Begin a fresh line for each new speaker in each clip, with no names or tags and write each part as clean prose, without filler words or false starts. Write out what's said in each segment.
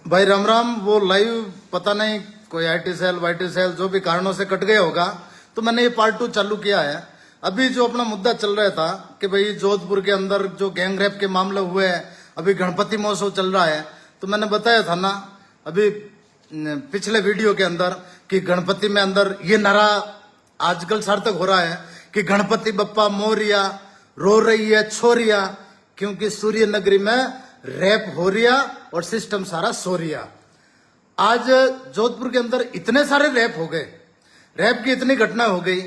भाई राम राम। वो लाइव पता नहीं कोई आईटी सेल वाईटी सेल जो भी कारणों से कट गया होगा, तो मैंने ये पार्ट 2 चालू किया है। अभी जो अपना मुद्दा चल रहा था कि भाई जोधपुर के अंदर जो गैंग रेप के मामले हुए हैं, अभी गणपति महोत्सव चल रहा है, तो मैंने बताया था ना अभी पिछले वीडियो के अंदर कि गणपति में अंदर ये नारा आजकल सार्थक हो रहा है कि गणपति बप्पा मोरिया, रो रही है छोरिया, क्योंकि सूर्य नगरी में रैप हो रिया और सिस्टम सारा सो रिया। आज जोधपुर के अंदर इतने सारे रैप हो गए, रैप की इतनी घटना हो गई।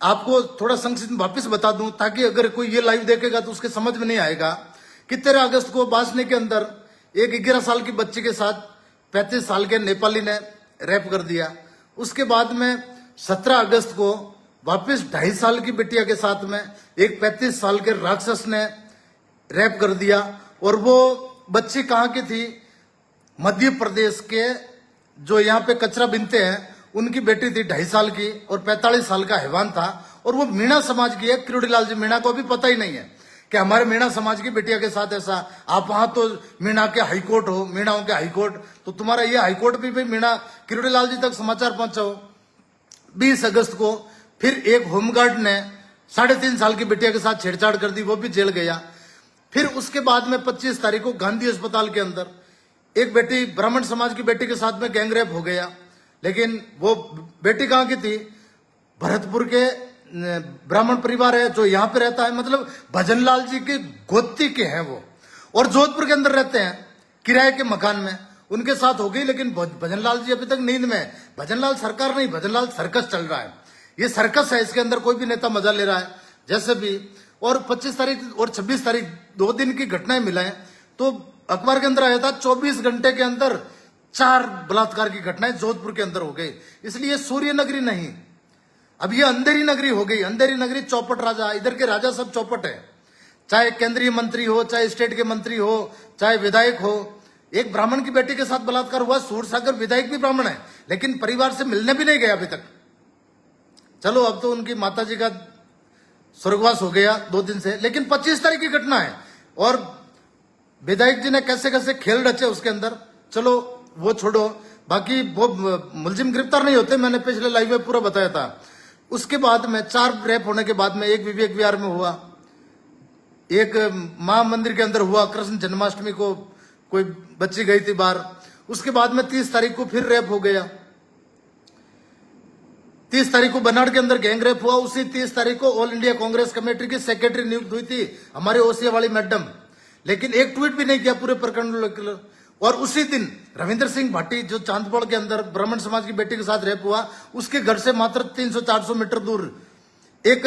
आपको थोड़ा संक्षिप्त में वापिस बता दूं ताकि अगर कोई ये लाइव देखेगा तो उसके समझ में नहीं आएगा कि 13 अगस्त को बासनी के अंदर एक 11 साल की बच्ची के साथ 35 साल के नेपाली ने रैप कर दिया। उसके बाद में 17 अगस्त को वापिस 2.5 साल की बिटिया के साथ में एक 35 साल के राक्षस ने रैप कर दिया। और वो बच्ची कहाँ की थी? मध्य प्रदेश के जो यहाँ पे कचरा बिनते हैं उनकी बेटी थी 2.5 साल की, और 45 साल का हैवान था। और वो मीणा समाज की है। किरोड़ीलाल जी मीणा को भी पता ही नहीं है कि हमारे मीणा समाज की बिटिया के साथ ऐसा। आप वहां तो मीणा के हाईकोर्ट हो, मीणाओं के हाईकोर्ट, तो तुम्हारा ये हाईकोर्ट भी मीणा किरोड़ीलाल जी तक समाचार पहुंचाओ। 20 अगस्त को फिर एक होमगार्ड ने 3.5 साल की बिटिया के साथ छेड़छाड़ कर दी, वो भी जेल गया। फिर उसके बाद में 25 तारीख को गांधी अस्पताल के अंदर एक बेटी, ब्राह्मण समाज की बेटी के साथ में गैंग रेप हो गया। लेकिन वो बेटी कहाँ की थी? भरतपुर के ब्राह्मण परिवार है जो यहाँ पे रहता है, मतलब भजनलाल जी के गोत्ती के हैं वो, और जोधपुर के अंदर रहते हैं किराए के मकान में। उनके साथ हो गई, लेकिन भजनलाल जी अभी तक नींद में है। भजनलाल सरकार नहीं, भजनलाल सर्कस चल रहा है। ये सर्कस है, इसके अंदर कोई भी नेता मजा ले रहा है जैसे भी। और 25 तारीख और 26 तारीख 2 दिन की घटनाएं मिला है, तो अखबार के अंदर आया था 24 घंटे के अंदर 4 बलात्कार की घटनाएं जोधपुर के अंदर हो गई। इसलिए सूर्य नगरी नहीं, अब ये अंधेरी नगरी हो गई। अंधेरी नगरी चौपट राजा, इधर के राजा सब चौपट है, चाहे केंद्रीय मंत्री हो, चाहे स्टेट के मंत्री हो, चाहे विधायक हो। एक ब्राह्मण की बेटी के साथ बलात्कार हुआ, सूरसागर विधायक भी ब्राह्मण है, लेकिन परिवार से मिलने भी नहीं गया अभी तक। चलो अब तो उनकी माता जी का स्वर्गवास हो गया 2 दिन से, लेकिन 25 तारीख की घटना है। और विधायक जी ने कैसे कैसे खेल रचे उसके अंदर, चलो वो छोड़ो। बाकी वो मुलजिम गिरफ्तार नहीं होते, मैंने पिछले लाइव में पूरा बताया था। उसके बाद में 4 रैप होने के बाद में एक विवेक विहार में हुआ, एक मां मंदिर के अंदर हुआ, कृष्ण जन्माष्टमी को कोई बच्ची गई थी बाहर। उसके बाद में 30 तारीख को फिर रैप हो गया। 30 तारीख को बनाड़ के अंदर गैंग रेप हुआ। उसी 30 तारीख को ऑल इंडिया कांग्रेस कमेटी की सेक्रेटरी नियुक्त हुई थी हमारे ओसिया वाली मैडम, लेकिन एक ट्वीट भी नहीं किया पूरे प्रकरण। और उसी दिन रविंद्र सिंह भाटी जो चांदपौड़ के अंदर ब्राह्मण समाज की बेटी के साथ रेप हुआ, उसके घर से मात्र 300-400 मीटर दूर एक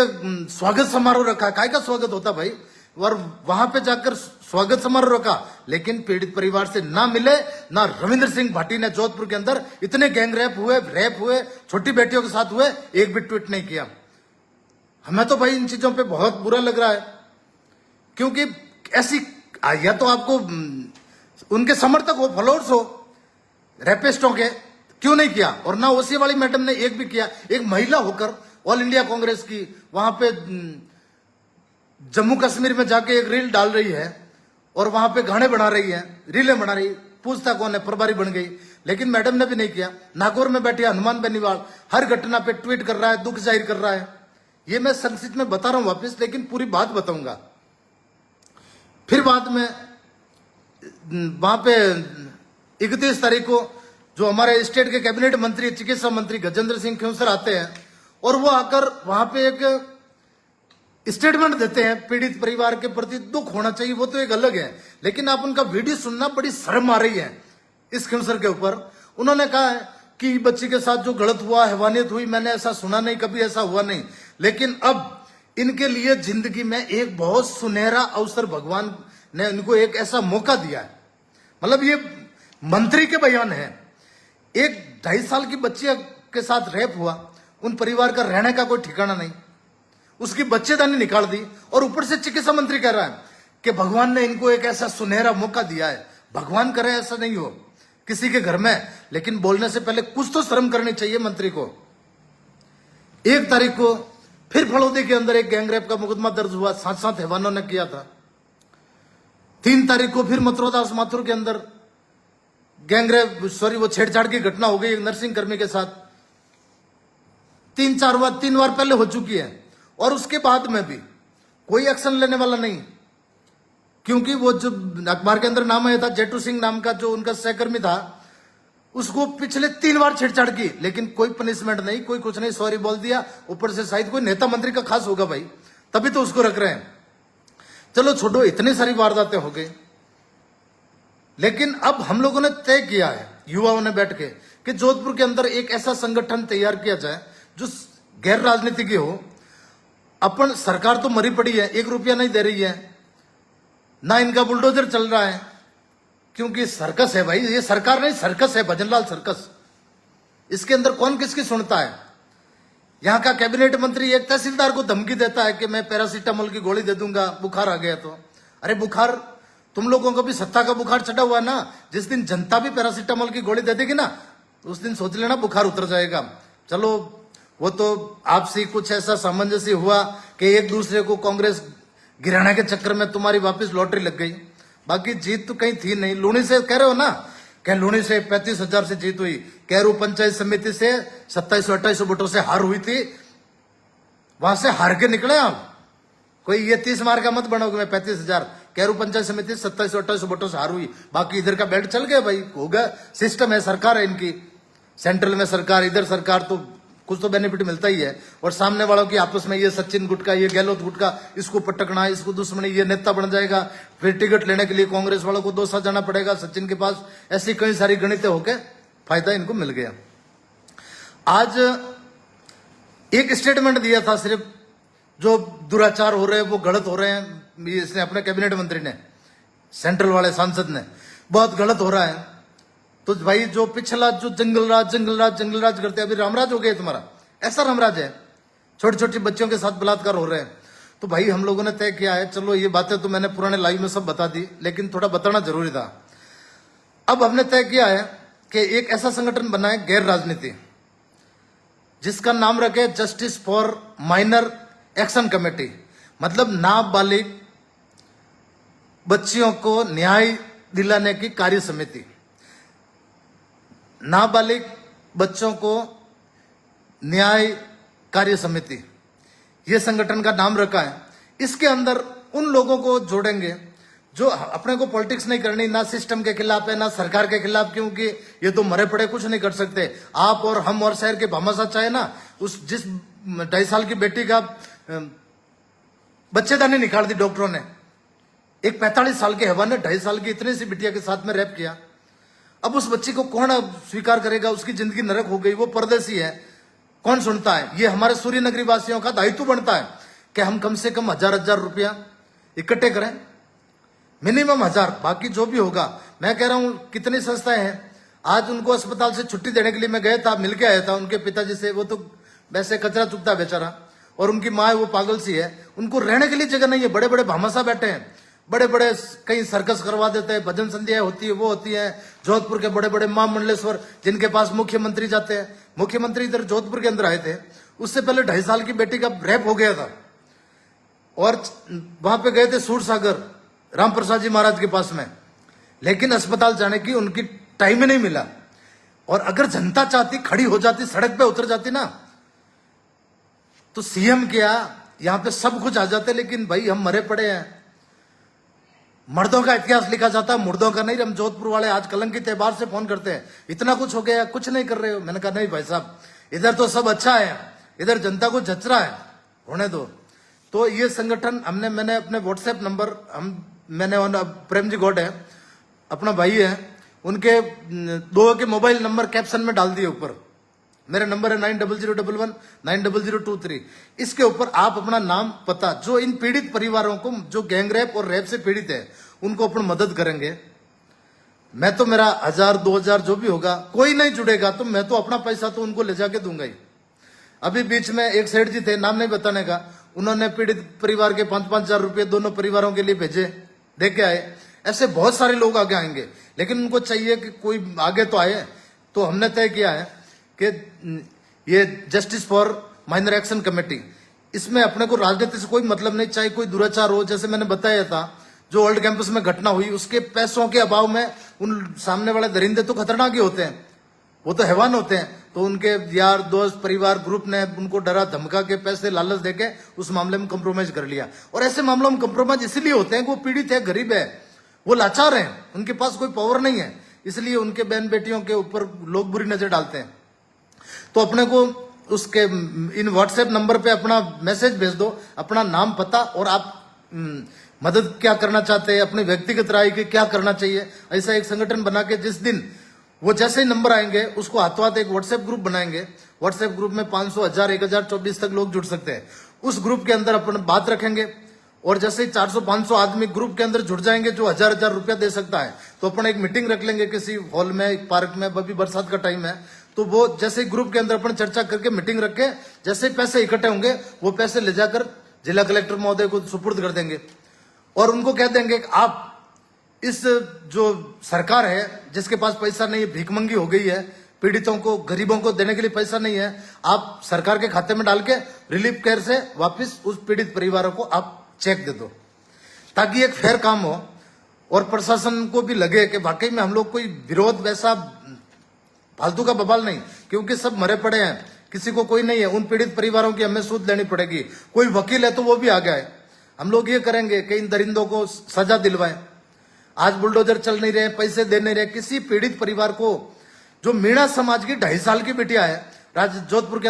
स्वागत समारोह रखा। काय का स्वागत होता भाई? और वहां पे जाकर स्वागत समारोह रखा, लेकिन पीड़ित परिवार से ना मिले ना रविंद्र सिंह भाटी ने। जोधपुर के अंदर इतने गैंग रेप हुए, छोटी बेटियों के साथ हुए, एक भी ट्वीट नहीं किया। हमें तो भाई इन चीजों पे बहुत बुरा लग रहा है, क्योंकि ऐसी, या तो आपको उनके समर्थक हो, फॉलोअर्स हो रेपिस्टों के, क्यों नहीं किया? और ना ओसी वाली मैडम ने एक भी किया। एक महिला होकर ऑल इंडिया कांग्रेस की वहां पे जम्मू कश्मीर में जाके एक रील डाल रही है और वहां पे गाने बना रही है, रीलें बना रही, पूछता कौन है, प्रभारी बन गई। लेकिन मैडम ने भी नहीं किया। नागौर में बैठे हनुमान बेनीवाल हर घटना पे ट्वीट कर रहा है, दुख जाहिर कर रहा है। ये मैं संक्षिप्त में बता रहा हूं वापिस, लेकिन पूरी बात बताऊंगा। फिर बाद में वहां पे 31 तारीख को जो हमारे स्टेट के कैबिनेट मंत्री, चिकित्सा मंत्री गजेंद्र सिंह खेमसर आते हैं, और वो आकर वहां पे एक स्टेटमेंट देते हैं पीड़ित परिवार के प्रति। दुख होना चाहिए, वो तो एक अलग है, लेकिन आप उनका वीडियो सुनना, बड़ी शर्म आ रही है इस खेमसर के ऊपर। उन्होंने कहा है कि बच्ची के साथ जो गलत हुआ, हैवानियत हुई, मैंने ऐसा सुना नहीं, कभी ऐसा हुआ नहीं। लेकिन अब इनके लिए जिंदगी में एक बहुत सुनहरा अवसर भगवान ने इनको एक ऐसा मौका दिया है। मतलब ये मंत्री के बयान है। एक 2.5 साल की बच्ची के साथ रेप हुआ, उन परिवार का रहने का कोई ठिकाना नहीं, उसकी बच्चेदानी निकाल दी, और ऊपर से चिकित्सा मंत्री कह रहा है कि भगवान ने इनको एक ऐसा सुनहरा मौका दिया है। भगवान करे ऐसा नहीं हो किसी के घर में, लेकिन बोलने से पहले कुछ तो शर्म करनी चाहिए मंत्री को। 1 तारीख को फिर फलौदी के अंदर एक गैंग रेप का मुकदमा दर्ज हुआ, 7 हैवानों ने किया था। 3 तारीख को फिर मथुरादास माथुर के अंदर गैंगरेप सॉरी वो छेड़छाड़ की घटना हो गई एक नर्सिंग कर्मी के साथ, 3 बार पहले हो चुकी है, और उसके बाद में भी कोई एक्शन लेने वाला नहीं। क्योंकि वो जो अखबार के अंदर नाम आया था जेटू सिंह नाम का जो उनका सहकर्मी था, उसको पिछले 3 बार छेड़छाड़ की, लेकिन कोई पनिशमेंट नहीं, कोई कुछ नहीं, सॉरी बोल दिया। ऊपर से शायद कोई नेता मंत्री का खास होगा भाई, तभी तो उसको रख रहे हैं। चलो छोड़ो, इतनी सारी वारदातें हो गई, लेकिन अब हम लोगों ने तय किया है युवाओं ने बैठ के कि जोधपुर के अंदर एक ऐसा संगठन तैयार किया जाए जो गैर राजनीतिक हो। अपन सरकार तो मरी पड़ी है, 1 रुपया नहीं दे रही है, ना इनका बुलडोजर चल रहा है, क्योंकि सर्कस है भाई, ये सरकार नहीं सर्कस है, भजनलाल सर्कस। इसके अंदर कौन किसकी सुनता है। यहां का कैबिनेट मंत्री एक तहसीलदार को धमकी देता है कि मैं पैरासीटामोल की गोली दे दूंगा बुखार आ गया तो। अरे बुखार, तुम लोगों को भी सत्ता का बुखार चढ़ा हुआ ना, जिस दिन जनता भी पैरासीटामोल की गोली दे देगी ना, उस दिन सोच लेना बुखार उतर जाएगा। चलो वो तो आपसी कुछ ऐसा सामंजस्य हुआ कि एक दूसरे को कांग्रेस गिराने के चक्कर में तुम्हारी वापस लॉटरी लग गई, बाकी जीत तो कहीं थी नहीं। लूणी से कह रहे हो ना, कह लूणी से 35,000 से जीत हुई, कैरू पंचायत समिति से 2700-2800 वोटों से हार हुई थी, वहां से हार के निकले आप। कोई ये 30 मार का मत बनोगे, मैं 35,000, कैरू पंचायत समिति 2700-2800 वोटों से हार हुई, बाकी इधर का बेल्ट चल गया भाई, होगा। सिस्टम है, सरकार है इनकी, सेंट्रल में सरकार, इधर सरकार, तो कुछ तो बेनिफिट मिलता ही है। और सामने वालों की आपस में ये सचिन गुटका, ये गहलोत गुटका, इसको पटकना, इसको दुश्मनी, ये नेता बन जाएगा, फिर टिकट लेने के लिए कांग्रेस वालों को दोसा जाना पड़ेगा सचिन के पास। ऐसी कई सारी गणितें होके फायदा इनको मिल गया। आज एक स्टेटमेंट दिया था सिर्फ, जो दुराचार हो रहे हैं वो गलत हो रहे हैं, इसने अपने कैबिनेट मंत्री ने, सेंट्रल वाले सांसद ने, बहुत गलत हो रहा है। तो भाई जो पिछला जो जंगलराज करते, अभी रामराज हो गया तुम्हारा, ऐसा रामराज है, छोटी छोटी बच्चियों के साथ बलात्कार हो रहे हैं। तो भाई हम लोगों ने तय किया है, चलो ये बातें तो मैंने पुराने लाइव में सब बता दी, लेकिन थोड़ा बताना जरूरी था। अब हमने तय किया है कि एक ऐसा संगठन बनाए गैर राजनीति, जिसका नाम रखे justice for minor action committee, मतलब नाबालिग बच्चियों को न्याय दिलाने की कार्य समिति। नाबालिग बच्चों को न्याय कार्य समिति, ये संगठन का नाम रखा है। इसके अंदर उन लोगों को जोड़ेंगे जो अपने को पॉलिटिक्स नहीं करनी, ना सिस्टम के खिलाफ है ना सरकार के खिलाफ, क्योंकि ये तो मरे पड़े कुछ नहीं कर सकते। आप और हम और शहर के भामाशाह चाहे ना, उस जिस 2.5 साल की बेटी का बच्चेदानी निकाल दी डॉक्टरों ने, एक 45 साल के हैवान ने 2.5 साल की इतनी सी बिटिया के साथ में रेप किया। अब उस बच्ची को कौन स्वीकार करेगा, उसकी जिंदगी नरक हो गई, वो परदेसी है, कौन सुनता है। ये हमारे सूर्य नगरी वासियों का दायित्व बनता है कि हम कम से कम 1000 रुपया इकट्ठे करें, मिनिमम 1000, बाकी जो भी होगा। मैं कह रहा हूं कितनी संस्थाएं हैं, आज उनको अस्पताल से छुट्टी देने के लिए मैं गया था, मिलके आया था उनके पिताजी से, वो तो वैसे कचरा चुगता बेचारा, और उनकी माँ वो पागल सी है, उनको रहने के लिए जगह नहीं है। बड़े बड़े भामाशाह बैठे हैं, बड़े बड़े कहीं सर्कस करवा देते हैं, भजन संध्या होती है, वो होती है। जोधपुर के बड़े बड़े महामंडलेश्वर जिनके पास मुख्यमंत्री जाते हैं, मुख्यमंत्री इधर जोधपुर के अंदर आए थे, उससे पहले 2.5 साल की बेटी का रेप हो गया था, और वहां पे गए थे सूर सागर राम प्रसाद जी महाराज के पास में, लेकिन अस्पताल जाने की उनकी टाइम ही नहीं मिला। और अगर जनता चाहती, खड़ी हो जाती, सड़क पे उतर जाती ना, तो सीएम क्या, यहां पे सब कुछ आ जाते। लेकिन भाई हम मरे पड़े हैं, मर्दों का इतिहास लिखा जाता है, मुर्दों का नहीं। हम जोधपुर वाले आज कलंकी त्योहार से फोन करते हैं, इतना कुछ हो गया, कुछ नहीं कर रहे हो। मैंने कहा नहीं भाई साहब, इधर तो सब अच्छा है, इधर जनता को जच रहा है, होने दो। तो ये संगठन मैंने अपने व्हाट्सएप नंबर, मैंने प्रेम जी गौड है, अपना भाई है, उनके 2 के मोबाइल नंबर कैप्शन में डाल दिए ऊपर। मेरा नंबर है 9001190023। इसके ऊपर आप अपना नाम, पता, जो इन पीड़ित परिवारों को जो गैंगरेप और रेप से पीड़ित है, उनको अपन मदद करेंगे। मैं तो मेरा 1000-2000 जो भी होगा, कोई नहीं जुड़ेगा तो मैं तो अपना पैसा तो उनको ले जाके दूंगा ही। अभी बीच में एक सेठ जी थे, नाम नहीं बताने का, उन्होंने पीड़ित परिवार के 5-5 हजार रुपये दोनों परिवारों के लिए भेजे, दे के आए। ऐसे बहुत सारे लोग आगे आएंगे, लेकिन उनको चाहिए कि कोई आगे तो आए। तो हमने तय किया है कि ये justice for minor action committee, इसमें अपने को राजनीति से कोई मतलब नहीं, चाहे कोई दुराचार हो। जैसे मैंने बताया था, जो ओल्ड कैंपस में घटना हुई, उसके पैसों के अभाव में उन सामने वाले दरिंदे तो खतरनाक ही होते हैं, वो तो हैवान होते हैं। तो उनके यार दोस्त परिवार ग्रुप ने उनको डरा धमका के पैसे लालच देके उस मामले में कंप्रोमाइज कर लिया। और ऐसे मामलों में कंप्रोमाइज इसलिए होते हैं कि वो पीड़ित है, गरीब है, वो लाचार है, उनके पास कोई पावर नहीं है, इसलिए उनके बहन बेटियों के ऊपर लोग बुरी नजर डालते हैं। तो अपने को उसके इन व्हाट्सएप नंबर पे अपना मैसेज भेज दो, अपना नाम पता, और आप मदद क्या करना चाहते हैं, अपने व्यक्तिगत राय की क्या करना चाहिए, ऐसा एक संगठन बना के जिस दिन वो जैसे ही नंबर आएंगे उसको हाथों हाथ एक व्हाट्सएप ग्रुप बनाएंगे। व्हाट्सएप ग्रुप में 500, 1000, 1024 तक लोग जुड़ सकते हैं। उस ग्रुप के अंदर अपन बात रखेंगे, और जैसे ही 400-500 आदमी ग्रुप के अंदर जुड़ जाएंगे जो 1000 रुपया दे सकता है, तो अपन एक मीटिंग रख लेंगे किसी हॉल में, एक पार्क में। अभी बरसात का टाइम है, तो वो जैसे ही ग्रुप के अंदर अपन चर्चा करके मीटिंग रख के जैसे ही पैसे इकट्ठे होंगे वो पैसे ले जाकर जिला कलेक्टर महोदय को सुपुर्द कर देंगे, और उनको कह देंगे कि आप इस जो सरकार है जिसके पास पैसा नहीं है, भीखमंगी हो गई है, पीड़ितों को, गरीबों को देने के लिए पैसा नहीं है, आप सरकार के खाते में डाल के रिलीफ केयर से वापस उस पीड़ित परिवारों को आप चेक दे दो, ताकि एक फेयर काम हो और प्रशासन को भी लगे कि वाकई में हम लोग कोई विरोध वैसा फालतू का बवाल नहीं, क्योंकि सब मरे पड़े हैं, किसी को कोई नहीं है। उन पीड़ित परिवारों की हमें सूद लेनी पड़ेगी। कोई वकील है तो वो भी आ गया है। हम लोग ये करेंगे कि इन दरिंदों को सजा दिलवाएं। आज बुलडोजर चल नहीं रहे, पैसे दे नहीं रहे, किसी पीड़ित परिवार को, जो मीणा समाज की 2.5 साल की बिटिया है, जोधपुर के